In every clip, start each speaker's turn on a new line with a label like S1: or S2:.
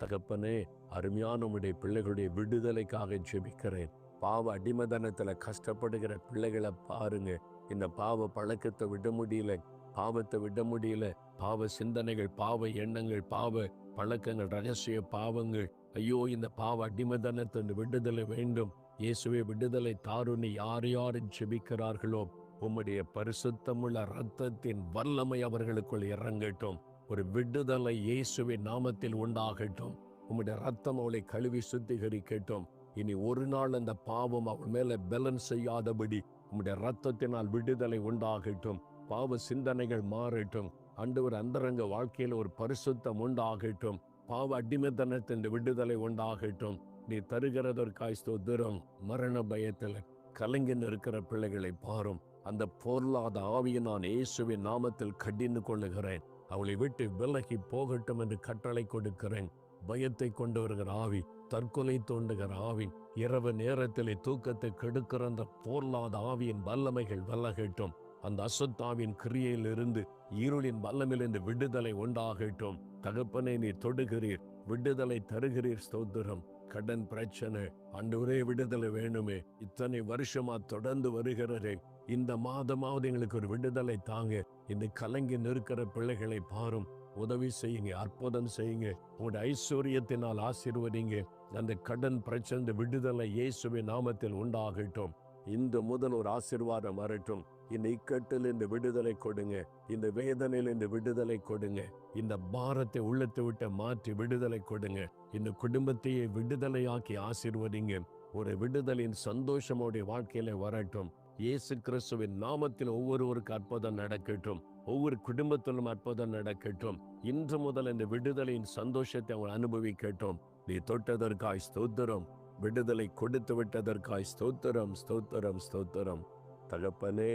S1: தகப்பனே, அருமையான உம்முடைய பிள்ளைகளுடைய விடுதலைக்காக ஜெபிக்கிறேன். பாவ அடிமதனத்துல கஷ்டப்படுகிற பிள்ளைகளை பாருங்க. இந்த பாவ பழக்கத்தை விட முடியல, பாவத்தை விட முடியல. பாவ சிந்தனைகள், பாவ எண்ணங்கள், பாவ பழக்கங்கள், ரகசிய பாவங்கள். ஐயோ, இந்த பாவ அடிமதனத்தின் விடுதலை வேண்டும். இயேசுவே, விடுதலை தாருன்னு யார் யார் ஜெபிக்கிறார்களோ, உம்முடைய பரிசுத்தமுள்ள இரத்தத்தின் வல்லமை அவர்களுக்குள் இறங்கட்டும். ஒரு விடுதலை இயேசுவின் நாமத்தில் உண்டாகட்டும். உம்முடைய ரத்தம் அவளை கழுவி சுத்திகரிக்கட்டும். இனி ஒரு நாள் அந்த பாவம் அவள் மேல பலன் செய்யாதபடி உம்முடைய ரத்தத்தினால் விடுதலை உண்டாகட்டும். பாவ சிந்தனைகள் மாறட்டும். ஆண்டவர், அந்தரங்க வாழ்க்கையில் ஒரு பரிசுத்தம் உண்டாகட்டும். பாவ அடிமைத்தனத்தின் விடுதலை உண்டாகட்டும். நீ தருகிறதற்காய் ஸ்தோத்திரம். மரண பயத்தில் கலங்கி இருக்கிற பிள்ளைகளை பாரும். அந்த பொருளாத ஆவியை நான் இயேசுவின் நாமத்தில் கடிந்து கொள்ளுகிறேன். அவளை விட்டு விலகி போகட்டும் என்று கட்டளை கொடுக்கிறேன். பயத்தை கொண்டு வருகிற ஆவி, தற்கொலை தோண்டுகிற ஆவி, இரவு நேரத்திலே தூக்கத்தை கெடுக்கிற அந்த பொருளாத ஆவியின் வல்லமைகள் விலகட்டும். அந்த அசுத்தாவின் கிரியையிலிருந்து, இருளின் வல்லமிலிருந்து விடுதலை உண்டாகட்டும். தகப்பனை நீ தொடுகிறீர், விடுதலை தருகிறீர். ஸ்தோத்திரம். கடன் பிரச்சனை, ஆண்டவரே விடுதலை வேணுமே, இத்தனை வருஷமா தொடர்ந்து வருகிறதே, இந்த மாதமாவது எங்களுக்கு ஒரு விடுதலை தாங்க. இந்த கலங்கி நிற்கிற பிள்ளைகளை பாரும். உதவி செய்யுங்க, அற்புதம் செய்யுங்க. உங்களுடைய ஐஸ்வர்யத்தினால் ஆசீர்வதிங்க. அந்த கடன் பிரச்சனை விடுதலை இயேசுவின் நாமத்தில் உண்டாகட்டும். இந்த முதல் ஒரு ஆசீர்வாதம் வரட்டும். இந்த இக்கட்டில் இந்த விடுதலை கொடுங்க. இந்த வேதனையில் இந்த விடுதலை கொடுங்க. இந்த பாரத்தை உள்ளத்தை விட்டு மாற்றி விடுதலை கொடுங்க. இந்த குடும்பத்தையே விடுதலையாக்கி ஆசீர்வதிங்க. ஒரு விடுதலின் சந்தோஷமுடைய வாழ்க்கையில வரட்டும். இயேசு கிறிஸ்துவின் நாமத்தில் ஒவ்வொருவருக்கு அற்புதம் நடக்கட்டும். ஒவ்வொரு குடும்பத்திலும் அற்புதம் நடக்கட்டும். இன்று முதல் இந்த விடுதலையின் சந்தோஷத்தை அவங்க அனுபவிக்கட்டும். நீ தொட்டதற்காய் ஸ்தோத்திரம். விடுதலை கொடுத்து விட்டதற்காய் ஸ்தோத்திரம், ஸ்தோத்திரம், ஸ்தோத்திரம். தகப்பனே,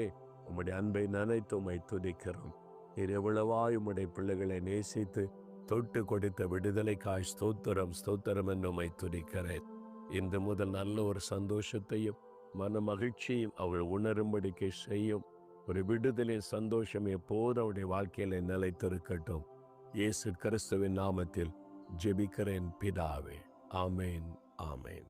S1: உம்முடைய அன்பை நினைத்து உம்மை துதிக்கிறோம். நீர் எவ்வளவாய் உம்முடைய பிள்ளைகளை நேசித்து தொட்டு கொடுத்த விடுதலைக்காய் ஸ்தோத்திரம், ஸ்தோத்திரம் என்று உம்மை துதிக்கிறேன். இன்று முதல் நல்ல ஒரு சந்தோஷத்தையும் மன மகிழ்ச்சியும் அவள் உணரும்படிக்கு செய்யும். ஒரு விடுதலின் சந்தோஷம் எப்போது அவருடைய வாழ்க்கையில நிலைத்திருக்கட்டும். இயேசு கிறிஸ்துவின் நாமத்தில் ஜெபிக்கிறேன் பிதாவே. ஆமேன், ஆமேன்.